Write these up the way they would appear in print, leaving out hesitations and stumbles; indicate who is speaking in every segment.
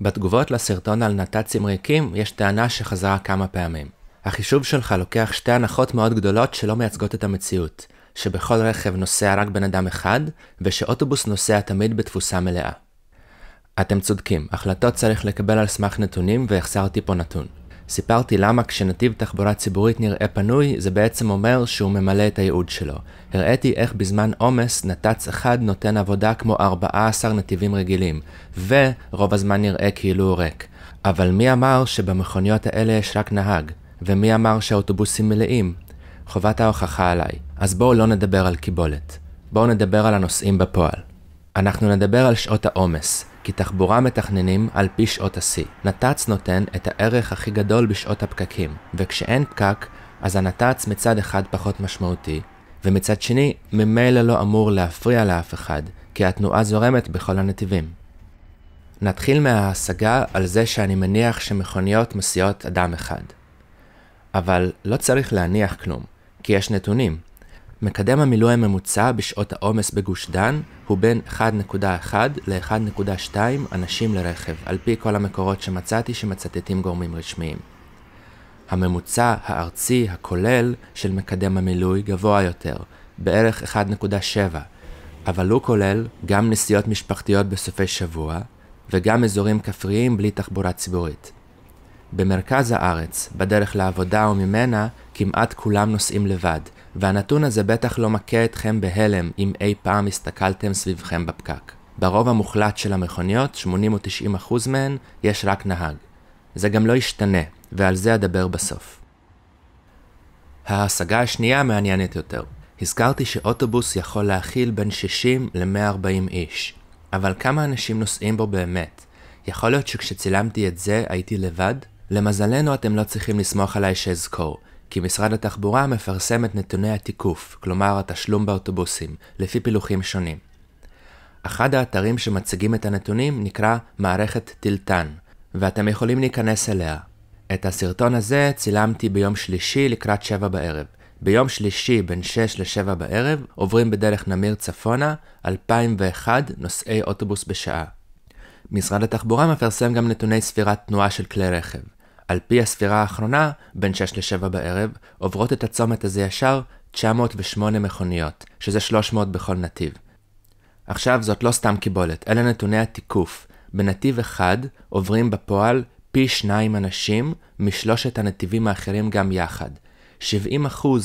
Speaker 1: בתגובות לסרטון על נת"צים ריקים יש טענה שחזרה כמה פעמים. החישוב שלך לוקח שתי הנחות מאוד גדולות שלא מייצגות את המציאות, שבכל רכב נוסע רק בן אדם אחד, ושאוטובוס נוסע תמיד בתפוסה מלאה. אתם צודקים, החלטות צריך לקבל על סמך נתונים והחסרתי פה נתון. סיפרתי למה כשנתיב תחבורה ציבורית נראה פנוי, זה בעצם אומר שהוא ממלא את הייעוד שלו. הראיתי איך בזמן עומס נת"צ אחד נותן עבודה כמו 14 נתיבים רגילים, ורוב הזמן נראה כאילו הוא ריק. אבל מי אמר שבמכוניות האלה יש רק נהג? ומי אמר שהאוטובוסים מלאים? חובת ההוכחה עליי. אז בואו לא נדבר על קיבולת. בואו נדבר על הנוסעים בפועל. אנחנו נדבר על שעות העומס, כי תחבורה מתכננים על פי שעות השיא. נת"צ נותן את הערך הכי גדול בשעות הפקקים, וכשאין פקק, אז הנת"צ מצד אחד פחות משמעותי, ומצד שני ממילא לא אמור להפריע לאף אחד, כי התנועה זורמת בכל הנתיבים. נתחיל מההשגה על זה שאני מניח שמכוניות מסיעות אדם אחד. אבל לא צריך להניח כלום, כי יש נתונים. מקדם המילוי הממוצע בשעות העומס בגוש דן הוא בין 1.1 ל-1.2 אנשים לרכב, על פי כל המקורות שמצאתי שמצטטים גורמים רשמיים. הממוצע הארצי הכולל של מקדם המילוי גבוה יותר, בערך 1.7, אבל הוא כולל גם נסיעות משפחתיות בסופי שבוע, וגם אזורים כפריים בלי תחבורה ציבורית. במרכז הארץ, בדרך לעבודה וממנה, כמעט כולם נוסעים לבד, והנתון הזה בטח לא מכה אתכם בהלם אם אי פעם הסתכלתם סביבכם בפקק. ברוב המוחלט של המכוניות, 80 או 90% מהן, יש רק נהג. זה גם לא ישתנה, ועל זה אדבר בסוף. ההשגה השנייה מעניינת יותר. הזכרתי שאוטובוס יכול להכיל בין 60 ל-140 איש. אבל כמה אנשים נוסעים בו באמת? יכול להיות שכשצילמתי את זה הייתי לבד? למזלנו אתם לא צריכים לסמוך עליי שאזכור, כי משרד התחבורה מפרסם את נתוני התיקוף, כלומר התשלום באוטובוסים, לפי פילוחים שונים. אחד האתרים שמציגים את הנתונים נקרא מערכת טילטן, ואתם יכולים להיכנס אליה. את הסרטון הזה צילמתי ביום שלישי לקראת 7 בערב. ביום שלישי בין 6 ל-7 בערב עוברים בדרך נמיר צפונה 2001 נוסעי אוטובוס בשעה. משרד התחבורה מפרסם גם נתוני ספירת תנועה של כלי רכב. על פי הספירה האחרונה, בין 6 ל-7 בערב, עוברות את הצומת הזה ישר 908 מכוניות, שזה 300 בכל נתיב. עכשיו זאת לא סתם קיבולת, אלה נתוני התיקוף. בנתיב אחד עוברים בפועל פי 2 אנשים משלושת הנתיבים האחרים גם יחד. 70%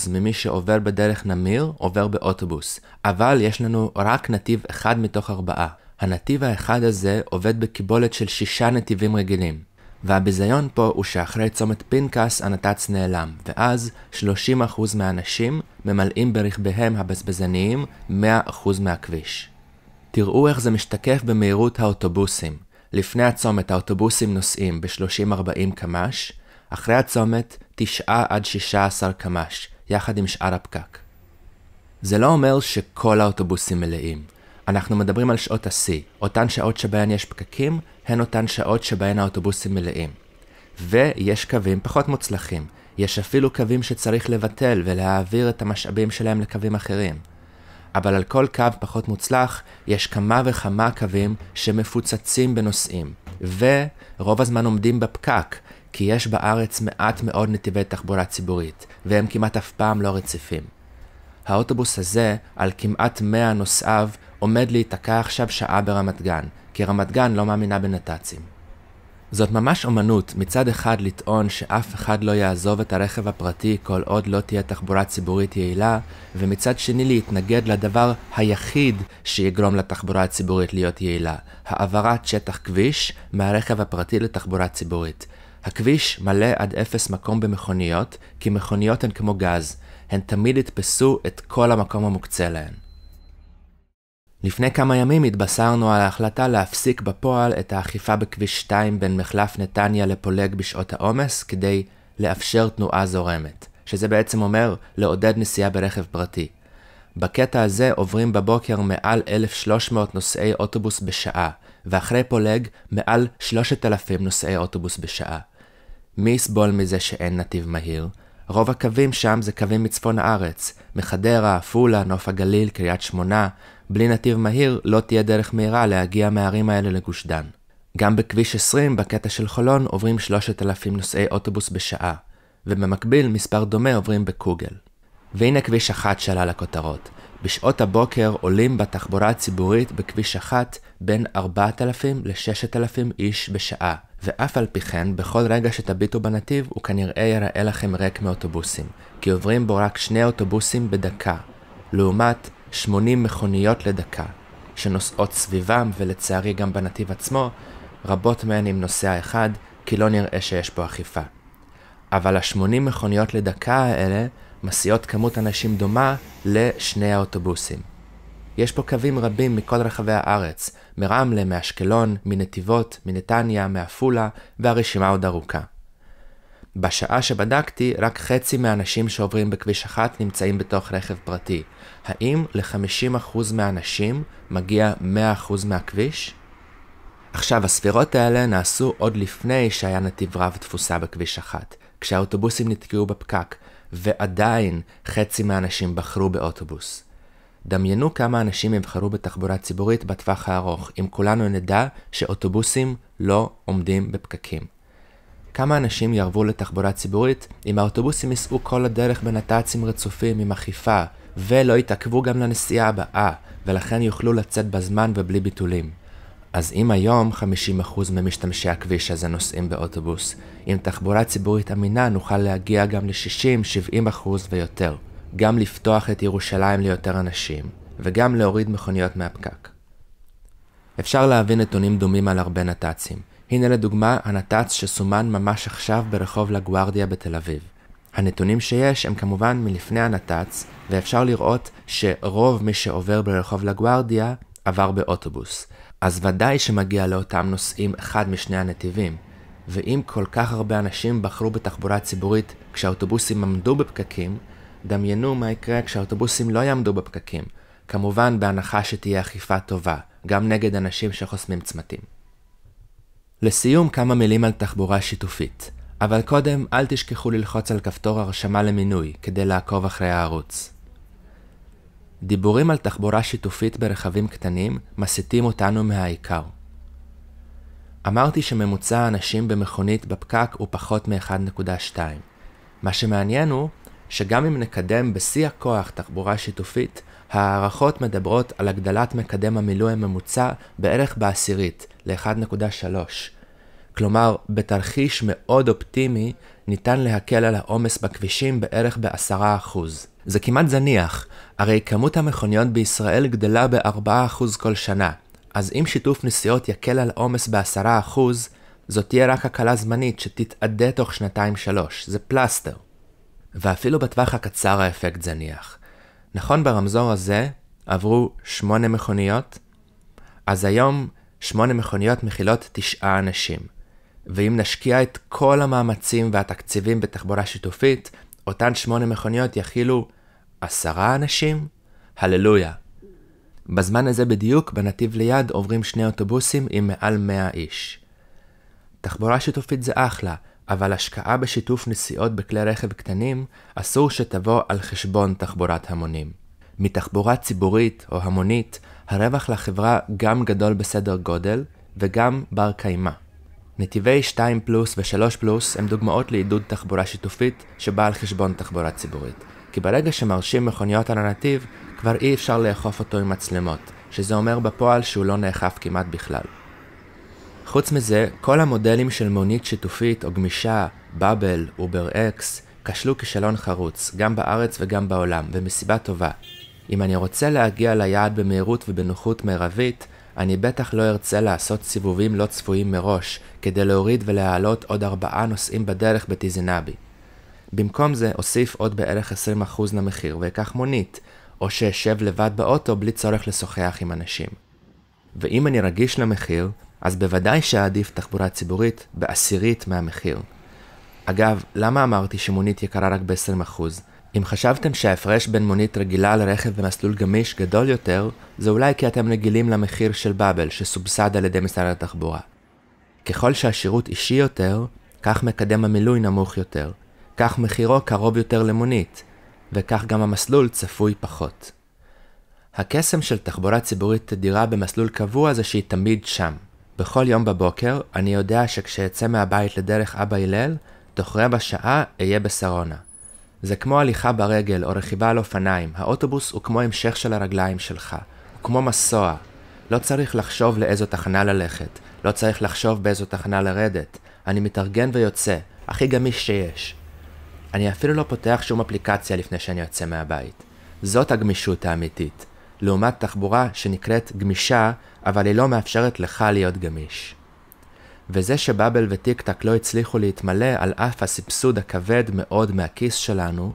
Speaker 1: ממי שעובר בדרך נמיר עובר באוטובוס, אבל יש לנו רק נתיב אחד מתוך 4. הנתיב האחד הזה עובד בקיבולת של 6 נתיבים רגילים. והביזיון פה הוא שאחרי צומת פנקס הנת"צ נעלם, ואז 30% מהאנשים ממלאים ברכביהם הבזבזניים 100% מהכביש. תראו איך זה משתקף במהירות האוטובוסים. לפני הצומת האוטובוסים נוסעים ב-30-40 קמ"ש, אחרי הצומת 9-16 קמ"ש, יחד עם שאר הפקק. זה לא אומר שכל האוטובוסים מלאים. אנחנו מדברים על שעות השיא. אותן שעות שבהן יש פקקים, הן אותן שעות שבהן האוטובוסים מלאים. ויש קווים פחות מוצלחים. יש אפילו קווים שצריך לבטל ולהעביר את המשאבים שלהם לקווים אחרים. אבל על כל קו פחות מוצלח, יש כמה וכמה קווים שמפוצצים בנוסעים. ורוב הזמן עומדים בפקק, כי יש בארץ מעט מאוד נתיבי תחבורה ציבורית, והם כמעט אף פעם לא רציפים. האוטובוס הזה, על כמעט 100 נוסעיו, עומד להיתקע עכשיו שעה ברמת גן, כי רמת גן לא מאמינה בנת"צים. זאת ממש אומנות מצד אחד לטעון שאף אחד לא יעזוב את הרכב הפרטי כל עוד לא תהיה תחבורה ציבורית יעילה, ומצד שני להתנגד לדבר היחיד שיגרום לתחבורה הציבורית להיות יעילה, העברת שטח כביש מהרכב הפרטי לתחבורה ציבורית. הכביש מלא עד 0 מקום במכוניות, כי מכוניות הן כמו גז, הן תמיד יתפסו את כל המקום המוקצה להן. לפני כמה ימים התבשרנו על ההחלטה להפסיק בפועל את האכיפה בכביש 2 בין מחלף נתניה לפולג בשעות העומס כדי לאפשר תנועה זורמת, שזה בעצם אומר לעודד נסיעה ברכב פרטי. בקטע הזה עוברים בבוקר מעל 1,300 נוסעי אוטובוס בשעה, ואחרי פולג מעל 3,000 נוסעי אוטובוס בשעה. מי יסבול מזה שאין נתיב מהיר? רוב הקווים שם זה קווים מצפון הארץ, מחדרה, עפולה, נוף הגליל, קריית שמונה. בלי נתיב מהיר לא תהיה דרך מהירה להגיע מהערים האלה לגוש דן. גם בכביש 20 בקטע של חולון עוברים 3,000 נוסעי אוטובוס בשעה, ובמקביל מספר דומה עוברים בקוגל. והנה כביש 1 שעלה לכותרות. בשעות הבוקר עולים בתחבורה הציבורית בכביש 1 בין 4,000 ל-6,000 איש בשעה, ואף על פי כן, בכל רגע שתביטו בנתיב הוא כנראה יראה לכם ריק מאוטובוסים, כי עוברים בו רק 2 אוטובוסים בדקה, לעומת 80 מכוניות לדקה, שנוסעות סביבם ולצערי גם בנתיב עצמו, רבות מהן עם נוסע אחד, כי לא נראה שיש פה אכיפה. אבל ה-80 מכוניות לדקה האלה מסיעות כמות אנשים דומה ל2 האוטובוסים. יש פה קווים רבים מכל רחבי הארץ, מרמלה, מאשקלון, מנתיבות, מנתניה, מעפולה, והרשימה עוד ארוכה. בשעה שבדקתי, רק חצי מהאנשים שעוברים בכביש 1 נמצאים בתוך רכב פרטי. האם ל-50% מהאנשים מגיע 100% מהכביש? עכשיו, הספירות האלה נעשו עוד לפני שהיה נתיב רב תפוסה בכביש 1, כשהאוטובוסים נתקעו בפקק, ועדיין חצי מהאנשים בחרו באוטובוס. דמיינו כמה אנשים יבחרו בתחבורה ציבורית בטווח הארוך, אם כולנו נדע שאוטובוסים לא עומדים בפקקים. כמה אנשים יערבו לתחבורה ציבורית אם האוטובוסים ייסעו כל הדרך בנת"צים רצופים עם אכיפה, ולא יתעכבו גם לנסיעה הבאה, ולכן יוכלו לצאת בזמן ובלי ביטולים. אז אם היום 50% ממשתמשי הכביש הזה נוסעים באוטובוס, עם תחבורה ציבורית אמינה נוכל להגיע גם ל-60-70% ויותר. גם לפתוח את ירושלים ליותר אנשים, וגם להוריד מכוניות מהפקק. אפשר להבין נתונים דומים על הרבה נת"צים. הנה לדוגמה הנת"צ שסומן ממש עכשיו ברחוב לגוארדיה בתל אביב. הנתונים שיש הם כמובן מלפני הנת"צ, ואפשר לראות שרוב מי שעובר ברחוב לגוארדיה עבר באוטובוס. אז ודאי שמגיע לאותם נוסעים אחד משני הנתיבים. ואם כל כך הרבה אנשים בחרו בתחבורה ציבורית כשהאוטובוסים עמדו בפקקים, דמיינו מה יקרה כשהאוטובוסים לא יעמדו בפקקים. כמובן בהנחה שתהיה אכיפה טובה, גם נגד אנשים שחוסמים צמתים. לסיום כמה מילים על תחבורה שיתופית. אבל קודם אל תשכחו ללחוץ על כפתור הרשמה למינוי כדי לעקוב אחרי הערוץ. דיבורים על תחבורה שיתופית ברכבים קטנים מסיטים אותנו מהעיקר. אמרתי שממוצע האנשים במכונית בפקק הוא פחות מ-1.2. מה שמעניין הוא שגם אם נקדם בשיא הכוח תחבורה שיתופית, הערכות מדברות על הגדלת מקדם המילוי הממוצע בערך בעשירית ל-1.3. כלומר, בתרחיש מאוד אופטימי ניתן להקל על העומס בכבישים בערך ב10%. זה כמעט זניח, הרי כמות המכוניות בישראל גדלה ב4% כל שנה, אז אם שיתוף נסיעות יקל על עומס ב10%, זאת תהיה רק הקלה זמנית שתתעדה תוך 2-3, זה פלסטר. ואפילו בטווח הקצר האפקט זניח. נכון, ברמזור הזה עברו 8 מכוניות, אז היום 8 מכוניות מכילות 9 אנשים. ואם נשקיע את כל המאמצים והתקציבים בתחבורה שיתופית, אותן 8 מכוניות יכילו 10 אנשים? הללויה. בזמן הזה בדיוק בנתיב ליד עוברים 2 אוטובוסים עם מעל 100 איש. תחבורה שיתופית זה אחלה, אבל השקעה בשיתוף נסיעות בכלי רכב קטנים אסור שתבוא על חשבון תחבורת המונים. מתחבורה ציבורית או המונית, הרווח לחברה גם גדול בסדר גודל וגם בר קיימה. נתיבי 2 פלוס ו3 פלוס הם דוגמאות לעידוד תחבורה שיתופית שבאה על חשבון תחבורה ציבורית. כי ברגע שמרשים מכוניות על הנתיב, כבר אי אפשר לאכוף אותו עם מצלמות, שזה אומר בפועל שהוא לא נאכף כמעט בכלל. חוץ מזה, כל המודלים של מונית שיתופית או גמישה, בבל, אובר אקס, כשלו כישלון חרוץ, גם בארץ וגם בעולם, ומסיבה טובה. אם אני רוצה להגיע ליעד במהירות ובנוחות מרבית, אני בטח לא ארצה לעשות סיבובים לא צפויים מראש, כדי להוריד ולהעלות עוד 4 נוסעים בדרך בטיזנבי. במקום זה, אוסיף עוד בערך 20% למחיר ויקח מונית, או שאשב לבד באוטו בלי צורך לשוחח עם אנשים. ואם אני רגיש למחיר, אז בוודאי שעדיף תחבורה ציבורית בעשירית מהמחיר. אגב, למה אמרתי שמונית יקרה רק ב-20%? אם חשבתם שההפרש בין מונית רגילה לרכב במסלול גמיש גדול יותר, זה אולי כי אתם רגילים למחיר של בבל שסובסד על ידי משרד התחבורה. ככל שהשירות אישי יותר, כך מקדם המילוי נמוך יותר, כך מחירו קרוב יותר למונית, וכך גם המסלול צפוי פחות. הקסם של תחבורה ציבורית תדירה במסלול קבוע זה שהיא תמיד שם. בכל יום בבוקר אני יודע שכשיצא מהבית לדרך אבא הלל, תוך רבע שעה אהיה בשרונה. זה כמו הליכה ברגל או רכיבה על אופניים, האוטובוס הוא כמו המשך של הרגליים שלך, הוא כמו מסוע. לא צריך לחשוב לאיזו תחנה ללכת, לא צריך לחשוב באיזו תחנה לרדת. אני מתארגן ויוצא, הכי גמיש שיש. אני אפילו לא פותח שום אפליקציה לפני שאני יוצא מהבית. זאת הגמישות האמיתית, לעומת תחבורה שנקראת גמישה, אבל היא לא מאפשרת לך להיות גמיש. וזה שבאבל וטיק-טק לא הצליחו להתמלא על אף הסבסוד הכבד מאוד מהכיס שלנו,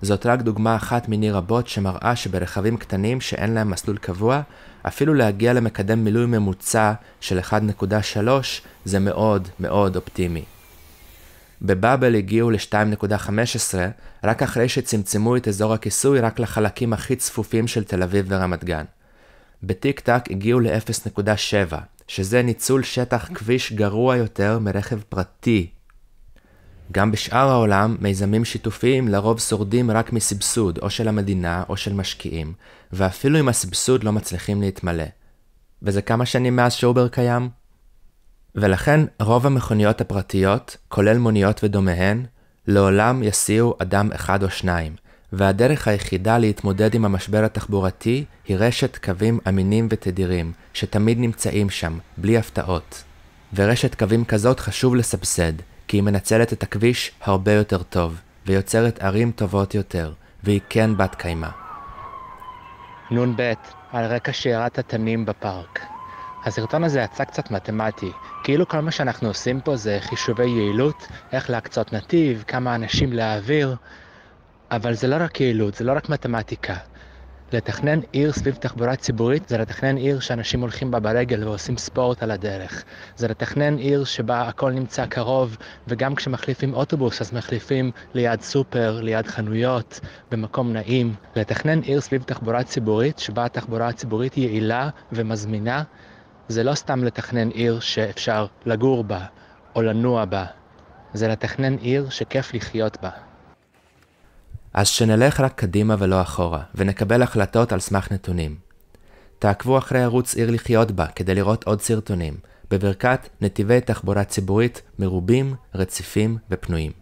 Speaker 1: זאת רק דוגמה אחת מיני רבות שמראה שברכבים קטנים שאין להם מסלול קבוע, אפילו להגיע למקדם מילוי ממוצע של 1.3 זה מאוד מאוד אופטימי. בבאבל הגיעו ל-2.15 רק אחרי שצמצמו את אזור הכיסוי רק לחלקים הכי צפופים של תל אביב ורמת גן. בטיק-טק הגיעו ל-0.7, שזה ניצול שטח כביש גרוע יותר מרכב פרטי. גם בשאר העולם מיזמים שיתופיים לרוב שורדים רק מסבסוד או של המדינה או של משקיעים, ואפילו אם הסבסוד לא מצליחים להתמלא. וזה כמה שנים מאז שאובר קיים? ולכן רוב המכוניות הפרטיות, כולל מוניות ודומיהן, לעולם יסיעו אדם אחד או שניים, והדרך היחידה להתמודד עם המשבר התחבורתי היא רשת קווים אמינים ותדירים, שתמיד נמצאים שם, בלי הפתעות. ורשת קווים כזאת חשוב לסבסד, כי היא מנצלת את הכביש הרבה יותר טוב, ויוצרת ערים טובות יותר, והיא כן בת קיימה.
Speaker 2: נון ב' על רקע שירת התנים בפארק. הסרטון הזה יצא קצת מתמטי, כאילו כל מה שאנחנו עושים פה זה חישובי יעילות, איך להקצות נתיב, כמה אנשים להעביר, אבל זה לא רק יעילות, זה לא רק מתמטיקה. לתכנן עיר סביב תחבורה ציבורית זה לתכנן עיר שאנשים הולכים בה ברגל ועושים ספורט על הדרך. זה לתכנן עיר שבה הכל נמצא קרוב, וגם כשמחליפים אוטובוס אז מחליפים ליד סופר, ליד חנויות, במקום נעים. לתכנן עיר סביב תחבורה ציבורית שבה התחבורה הציבורית יעילה ומזמינה, זה לא סתם לתכנן עיר שאפשר לגור בה או לנוע בה. זה לתכנן עיר שכיף לחיות בה.
Speaker 1: אז שנלך רק קדימה ולא אחורה, ונקבל החלטות על סמך נתונים. תעקבו אחרי ערוץ עיר לחיות בה כדי לראות עוד סרטונים, בברכת נתיבי תחבורה ציבורית מרובים, רציפים ופנויים.